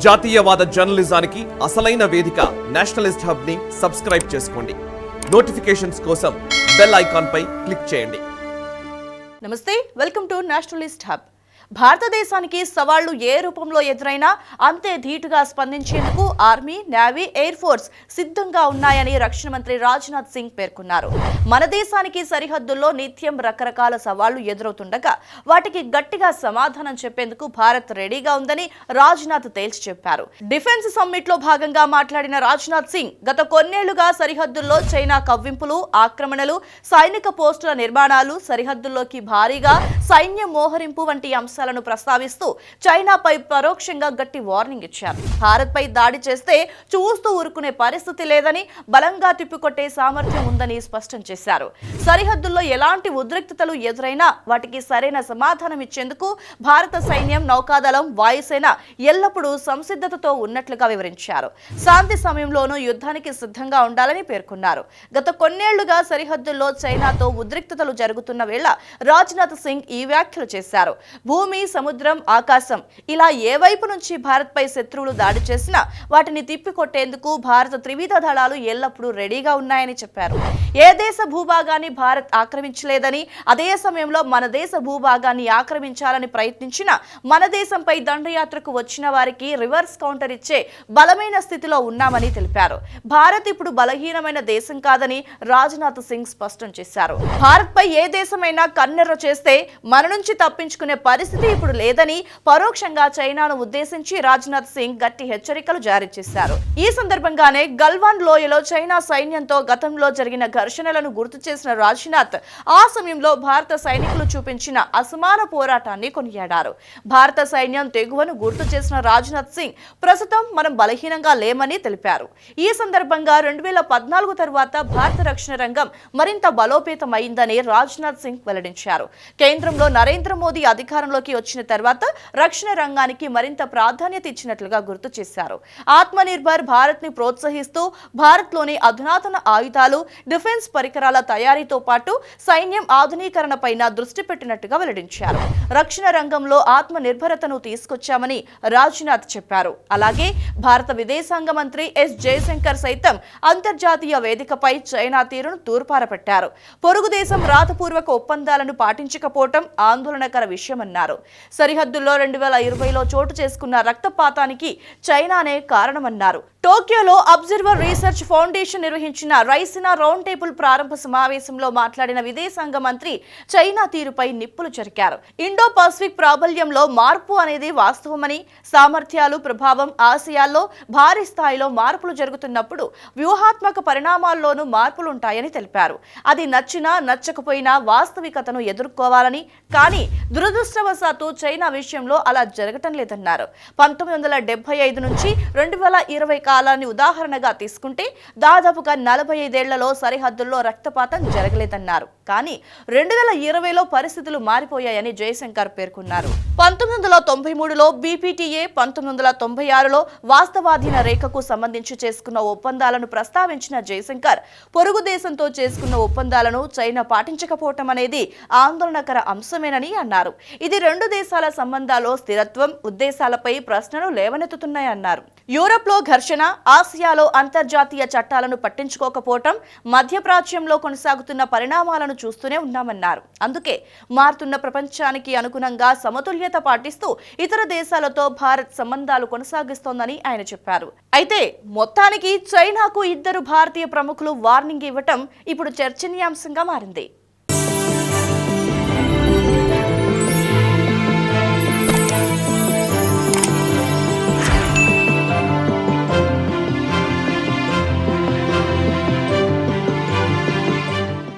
జాతీయవాద జర్నలిజానికి అసలైన వేదిక నేషనలిస్ట్ హబ్ ని సబ్స్క్రైబ్ చేసుకోండి. నోటిఫికేషన్స్ కోసం బెల్ ఐకాన్ పై క్లిక్ చేయండి. నమస్తే, వెల్కమ్ టు నేషనలిస్ట్ హబ్. భారతదేశానికి సవాళ్లు ఏ రూపంలో ఎదురైనా అంతే ధీటుగా స్పందించేందుకు ఆర్మీ, నేవీ, ఎయిర్ ఫోర్స్ సిద్ధంగా ఉన్నాయని రక్షణ మంత్రి రాజ్నాథ్ సింగ్ పేర్కొన్నారు. మన దేశానికి సరిహద్దుల్లో నిత్యం రకరకాల సవాళ్లు ఎదురవుతుండగా వాటికి గట్టిగా సమాధానం చెప్పేందుకు భారత్ రెడీగా ఉందని రాజ్నాథ్ తేల్చి చెప్పారు. డిఫెన్స్ సమ్మిట్ లో భాగంగా మాట్లాడిన రాజ్నాథ్ సింగ్ గత కొన్నేళ్లుగా సరిహద్దుల్లో చైనా కవ్వింపులు, ఆక్రమణలు, సైనిక పోస్టుల నిర్మాణాలు, సరిహద్దుల్లోకి భారీగా సైన్యం మోహరింపు వంటి అంశాలను ప్రస్తావిస్తూ చైనాపై పరోక్షంగా గట్టి వార్నింగ్ ఇచ్చారు. భారత్ పై దాడి చేస్తే చూస్తూ ఊరుకునే పరిస్థితి లేదని, బలంగా తిప్పికొట్టే సామర్థ్యం ఉందని స్పష్టం చేశారు. సరిహద్దుల్లో ఎలాంటి ఉద్రిక్తతలు ఎదురైనా వాటికి సరైన సమాధానం ఇచ్చేందుకు భారత సైన్యం, నౌకాదళం, వాయుసేన ఎల్లప్పుడూ సంసిద్ధతతో ఉన్నట్లుగా వివరించారు. శాంతి సమయంలోనూ యుద్ధానికి సిద్ధంగా ఉండాలని పేర్కొన్నారు. గత కొన్నేళ్లుగా సరిహద్దుల్లో చైనాతో ఉద్రిక్తతలు జరుగుతున్న వేళ రాజ్నాథ్ సింగ్ ఈ వ్యాఖ్యలు చేశారు. భూమి, సముద్రం, ఆకాశం ఇలా ఏ వైపు నుంచి భారత్ పై శత్రువులు దాడి చేసినా వాటిని తిప్పికొట్టేందుకు భారత త్రివిధ దళాలు ఎల్లప్పుడూ రెడీగా ఉన్నాయని చెప్పారు. ఏ దేశ భూభాగాన్ని భారత్ ఆక్రమించలేదని, అదే సమయంలో మన దేశ భూభాగాన్ని ఆక్రమించాలని ప్రయత్నించిన మన దేశంపై దండయాత్రకు వచ్చిన వారికి రివర్స్ కౌంటర్ ఇచ్చే బలమైన స్థితిలో ఉన్నామని తెలిపారు. భారత్ ఇప్పుడు బలహీనమైన దేశం కాదని రాజ్నాథ్ సింగ్ స్పష్టం చేశారు. భారత్ పై ఏ దేశమైనా కన్నెర్ర చేస్తే మన నుంచి తప్పించుకునే పరిస్థితి ఇప్పుడు లేదని పరోక్షంగా చైనాను ఉద్దేశించి రాజ్నాథ్ సింగ్ గట్టి హెచ్చరికలు జారీ చేశారు. ఈ సందర్భంగానే గల్వాన్ లోయలో చైనా సైన్యంతో గతంలో జరిగిన ఘర్షణలను గుర్తు చేసిన రాజ్నాథ్ ఆ సమయంలో భారత సైనికులు చూపించిన అసమాన పోరాటాన్ని కొనియాడారు. భారత సైన్యం తెగువను గుర్తు చేసిన రాజ్నాథ్ సింగ్ ప్రస్తుతం మనం బలహీనంగా లేమని తెలిపారు. ఈ సందర్భంగా 2014 తర్వాత భారత రక్షణ రంగం మరింత బలోపేతమైందని రాజ్నాథ్ సింగ్ వెల్లడించారు. కేంద్రంలో నరేంద్ర మోదీ అధికారంలోకి వచ్చిన తర్వాత రక్షణ రంగానికి మరింత ప్రాధాన్యత ఇచ్చినట్లుగా గుర్తు చేశారు. ఆత్మనిర్భర్ భారత్ ని ప్రోత్సహిస్తూ భారత్లోని అధునాతన ఆయుధాలు, డిఫెన్స్ పరికరాల తయారీతో పాటు సైన్యం ఆధునీకరణ పైన దృష్టి పెట్టినట్టుగా వెల్లడించారు. రక్షణ రంగంలో ఆత్మ నిర్భరతను తీసుకొచ్చామని రాజ్నాథ్ చెప్పారు. అలాగే భారత విదేశాంగ మంత్రి ఎస్ జయశంకర్ సైతం అంతర్జాతీయ వేదికపై చైనా తీరును తూర్పారపెట్టారు. పొరుగు దేశం రాతపూర్వక ఒప్పందాలను పాటించకపోవటం ఆందోళనకర విషయమన్నారు. సరిహద్దుల్లో 2020లో చోటు చేసుకున్న రక్తపాతానికి చైనానే కారణమన్నారు. టోక్యోలో అబ్జర్వర్ రీసెర్చ్ ఫౌండేషన్ నిర్వహించిన రైసినా రౌండ్ టేబుల్ ప్రారంభ సమావేశంలో మాట్లాడిన విదేశాంగ మంత్రి చైనా తీరుపై నిప్పులు చెరికారు. ఇండో పసిఫిక్ ప్రాబల్యంలో మార్పు అనేది వాస్తవమని, సామర్థ్యాలు, ప్రభావం, ఆసియాల్లో భారీ స్థాయిలో మార్పులు జరుగుతున్నప్పుడు వ్యూహాత్మక పరిణామాల్లోనూ మార్పులుంటాయని తెలిపారు. అది నచ్చినా నచ్చకపోయినా వాస్తవికతను ఎదుర్కోవాలని, కానీ దురదృష్టవశాత్తు చైనా విషయంలో అలా జరగటం లేదన్నారు. 1975 నుంచి 2020 కాలాన్ని ఉదాహరణగా తీసుకుంటే దాదాపుగా 45 ఏళ్లలో సరిహద్దుల్లో రక్తపాతం జరగలేదన్నారు. కానీ 2020లో పరిస్థితులు మారిపోయాయని జయశంకర్ పేర్కొన్నారు. 1993లో బీపీటీఏ, 1996లో వాస్తవాధీన రేఖకు సంబంధించి చేసుకున్న ఒప్పందాలను ప్రస్తావించిన జయశంకర్ పొరుగు దేశంతో చేసుకున్న ఒప్పందాలను చైనా పాటించకపోవటం అనేది ఆందోళనకర అంశమేనని అన్నారు. ఇది రెండు దేశాల సంబంధాల్లో స్థిరత్వం, ఉద్దేశాలపై ప్రశ్నలు లేవనెత్తుతున్నాయన్నారు. యూరప్లో ఘర్షణ, ఆసియాలో అంతర్జాతీయ చట్టాలను పట్టించుకోకపోవటం, మధ్యప్రాచ్యంలో కొనసాగుతున్న పరిణామాలను చూస్తూనే ఉన్నామన్నారు. అందుకే మారుతున్న ప్రపంచానికి అనుగుణంగా సమతుల్యత పాటిస్తూ ఇతర దేశాలతో భారత్ సంబంధాలు కొనసాగిస్తోందని ఆయన చెప్పారు. అయితే మొత్తానికి చైనాకు 2 భారతీయ ప్రముఖులు వార్నింగ్ ఇవ్వటం ఇప్పుడు చర్చనీయాంశంగా మారింది.